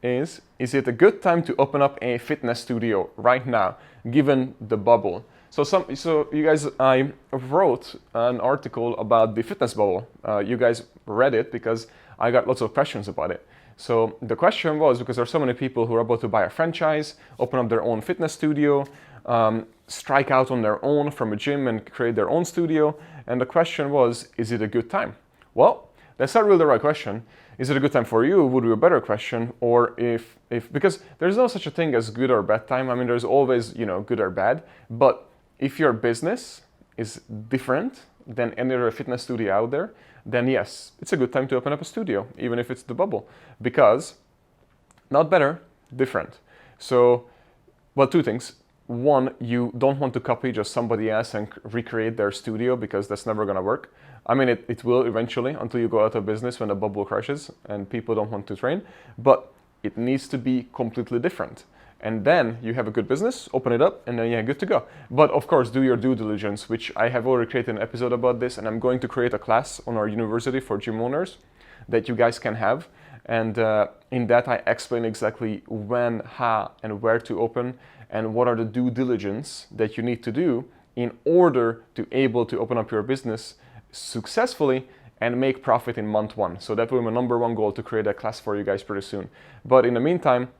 is it a good time to open up a fitness studio right now, given the bubble? So you guys, I wrote an article about the fitness bubble. You guys read it because I got lots of questions about it. So the question was, because there are so many people who are about to buy a franchise, open up their own fitness studio, strike out on their own from a gym and create their own studio. And the question was, is it a good time? Well, that's not really the right question. Is it a good time for you would be a better question. Or if because there's no such a thing as good or bad time. I mean, there's always, good or bad. But if your business is different than any other fitness studio out there, then yes, it's a good time to open up a studio, even if it's the bubble. Because, not better, different. So, well, two things. One, you don't want to copy just somebody else and recreate their studio, because that's never going to work. I mean, it will eventually, until you go out of business when the bubble crashes and people don't want to train, but it needs to be completely different. And then you have a good business, open it up, and then you're good to go. But of course, do your due diligence, which I have already created an episode about this, and I'm going to create a class on our university for gym owners that you guys can have. And in that, I explain exactly when, how, and where to open, and what are the due diligence that you need to do in order to able to open up your business successfully and make profit in month one. So that will be my number one goal, to create a class for you guys pretty soon. But in the meantime,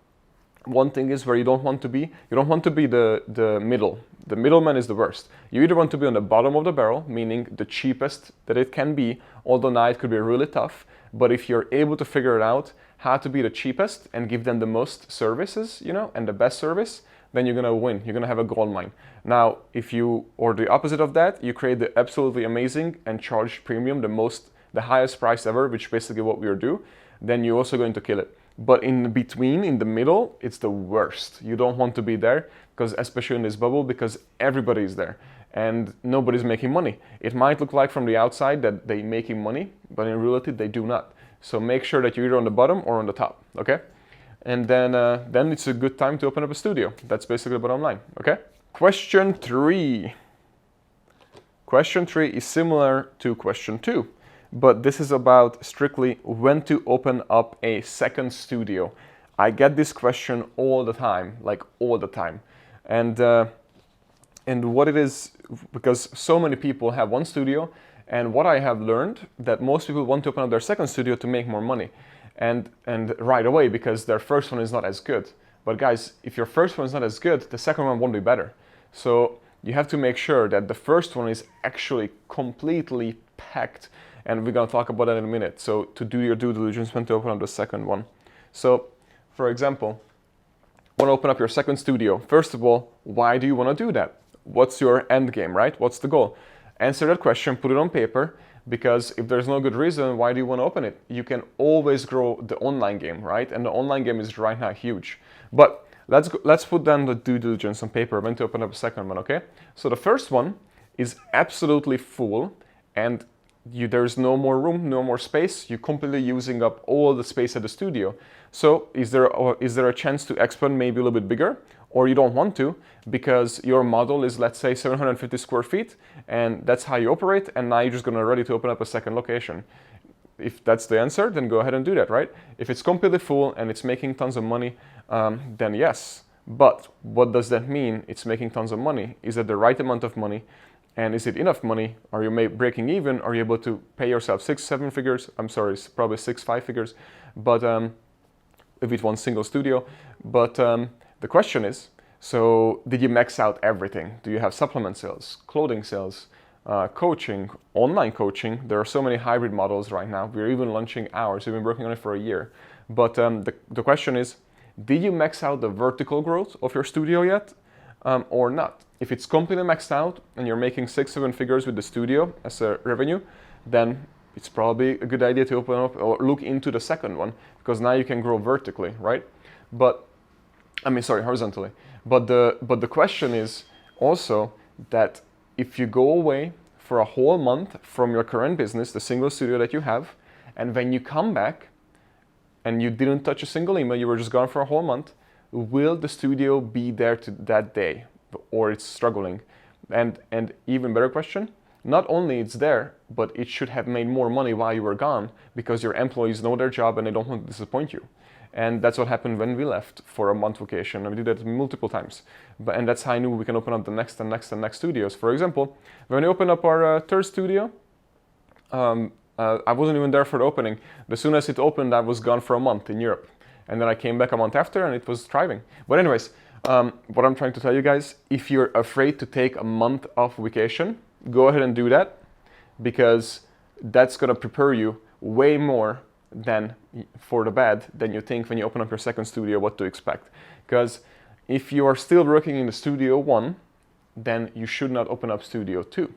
one thing is where you don't want to be. You don't want to be the middle. The middleman is the worst. You either want to be on the bottom of the barrel, meaning the cheapest that it can be, although now it could be really tough. But if you're able to figure it out how to be the cheapest and give them the most services, and the best service, then you're gonna win. You're gonna have a gold mine. Now, if you, or the opposite of that, you create the absolutely amazing and charge premium, the highest price ever, which basically what we do, then you're also going to kill it. But in between, in the middle, it's the worst. You don't want to be there, because especially in this bubble, because everybody is there and nobody's making money. It might look like from the outside that they're making money, but in reality, they do not. So make sure that you're either on the bottom or on the top, okay? And then it's a good time to open up a studio. That's basically the bottom line, okay? Question 3. Question 3 is similar to question 2, but this is about strictly when to open up a second studio. I get this question all the time, like all the time. And what it is, because so many people have one studio, and what I have learned, that most people want to open up their second studio to make more money. And right away, because their first one is not as good. But guys, if your first one is not as good, the second one won't be better. So you have to make sure that the first one is actually completely packed. And we're gonna talk about that in a minute. So to do your due diligence when to open up the second one. So for example, want to open up your second studio. First of all, why do you want to do that? What's your end game, right? What's the goal? Answer that question, put it on paper. Because if there's no good reason, why do you want to open it? You can always grow the online game, right? And the online game is right now huge. But let's put down the due diligence on paper when to open up a second one, okay? So the first one is absolutely full, and there's no more room, no more space. You're completely using up all the space at the studio. So is there a chance to expand maybe a little bit bigger? Or you don't want to, because your model is, let's say, 750 square feet, and that's how you operate, and now you're just gonna ready to open up a second location. If that's the answer, then go ahead and do that, right? If it's completely full and it's making tons of money, then yes. But what does that mean? It's making tons of money. Is it the right amount of money? And is it enough money? Are you breaking even? Are you able to pay yourself 6-7 figures? I'm sorry, it's probably 6-5 figures, but if it's one single studio. But the question is, so did you max out everything? Do you have supplement sales, clothing sales, coaching, online coaching? There are so many hybrid models right now. We're even launching ours. We've been working on it for a year. But the question is, did you max out the vertical growth of your studio yet, or not? If it's completely maxed out and you're making 6-7 figures with the studio as a revenue, then it's probably a good idea to open up or look into the second one, because now you can grow vertically, right? Horizontally. But the question is also that if you go away for a whole month from your current business, the single studio that you have, and when you come back and you didn't touch a single email, you were just gone for a whole month, will the studio be there to that day, or it's struggling? And even better question, not only it's there, but it should have made more money while you were gone, because your employees know their job and they don't want to disappoint you. And that's what happened when we left for a month vacation. And we did that multiple times. And that's how I knew we can open up the next and next and next studios. For example, when we opened up our third studio, I wasn't even there for the opening. As soon as it opened, I was gone for a month in Europe. And then I came back a month after and it was thriving. But anyways, what I'm trying to tell you guys, if you're afraid to take a month off vacation, go ahead and do that, because that's going to prepare you way more than for the bad than you think when you open up your second studio what to expect. Because if you are still working in the studio 1, then you should not open up studio 2.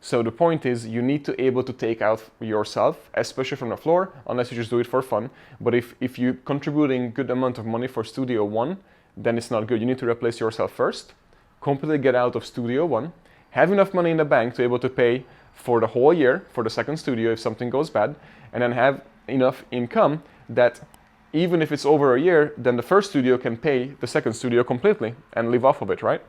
So the point is, you need to be able to take out yourself, especially from the floor, unless you just do it for fun. But if you're contributing good amount of money for studio 1, then it's not good. You need to replace yourself first, completely get out of studio 1, have enough money in the bank to be able to pay for the whole year for the second studio if something goes bad, and then have enough income that even if it's over a year, then the first studio can pay the second studio completely and live off of it, right?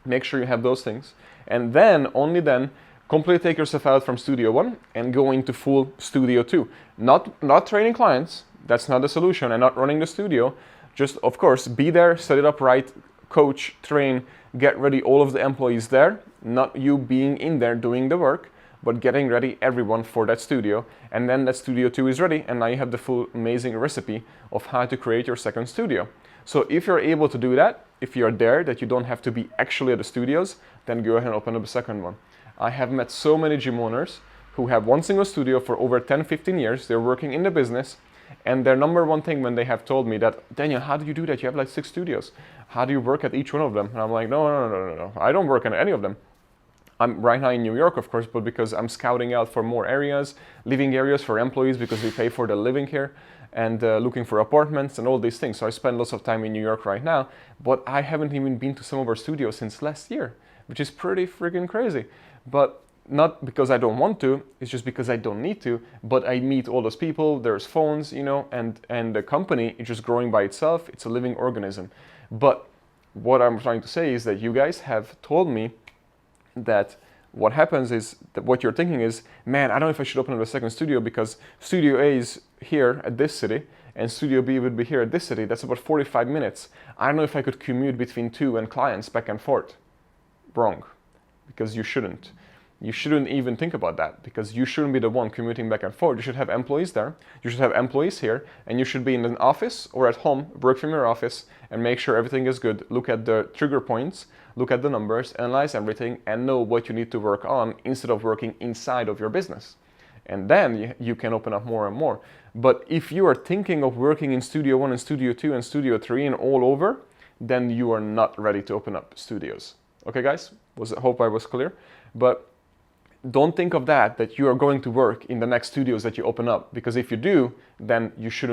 Make sure you have those things. And then, only then, completely take yourself out from studio 1 and go into full studio 2. Not training clients, that's not the solution, and not running the studio. Just, of course, be there, set it up right, coach, train, get ready all of the employees there, not you being in there doing the work, but getting ready everyone for that studio. And then that studio 2 is ready, and now you have the full amazing recipe of how to create your second studio. So if you're able to do that, if you're there, that you don't have to be actually at the studios, then go ahead and open up a second one. I have met so many gym owners who have one single studio for over 10-15 years. They're working in the business, and their number one thing when they have told me that, Daniel, how do you do that? You have like 6 studios. How do you work at each one of them? And I'm like, no. I don't work at any of them. I'm right now in New York, of course, but because I'm scouting out for more areas, living areas for employees, because we pay for the living here, and looking for apartments and all these things. So I spend lots of time in New York right now, but I haven't even been to some of our studios since last year, which is pretty freaking crazy. But not because I don't want to, it's just because I don't need to, but I meet all those people, there's phones, you know, and the company is just growing by itself. It's a living organism. But what I'm trying to say is that you guys have told me that what happens is that what you're thinking is, man, I don't know if I should open up a second studio because studio A is here at this city and studio B would be here at this city. That's about 45 minutes. I don't know if I could commute between 2 and clients back and forth. Wrong, because you shouldn't. You shouldn't even think about that, because you shouldn't be the one commuting back and forth. You should have employees there, you should have employees here, and you should be in an office or at home, work from your office, and make sure everything is good. Look at the trigger points, look at the numbers, analyze everything, and know what you need to work on instead of working inside of your business. And then you can open up more and more. But if you are thinking of working in Studio 1 and Studio 2 and Studio 3 and all over, then you are not ready to open up studios. Okay, guys? Hope I was clear. But don't think of that you are going to work in the next studios that you open up, because if you do, then you shouldn't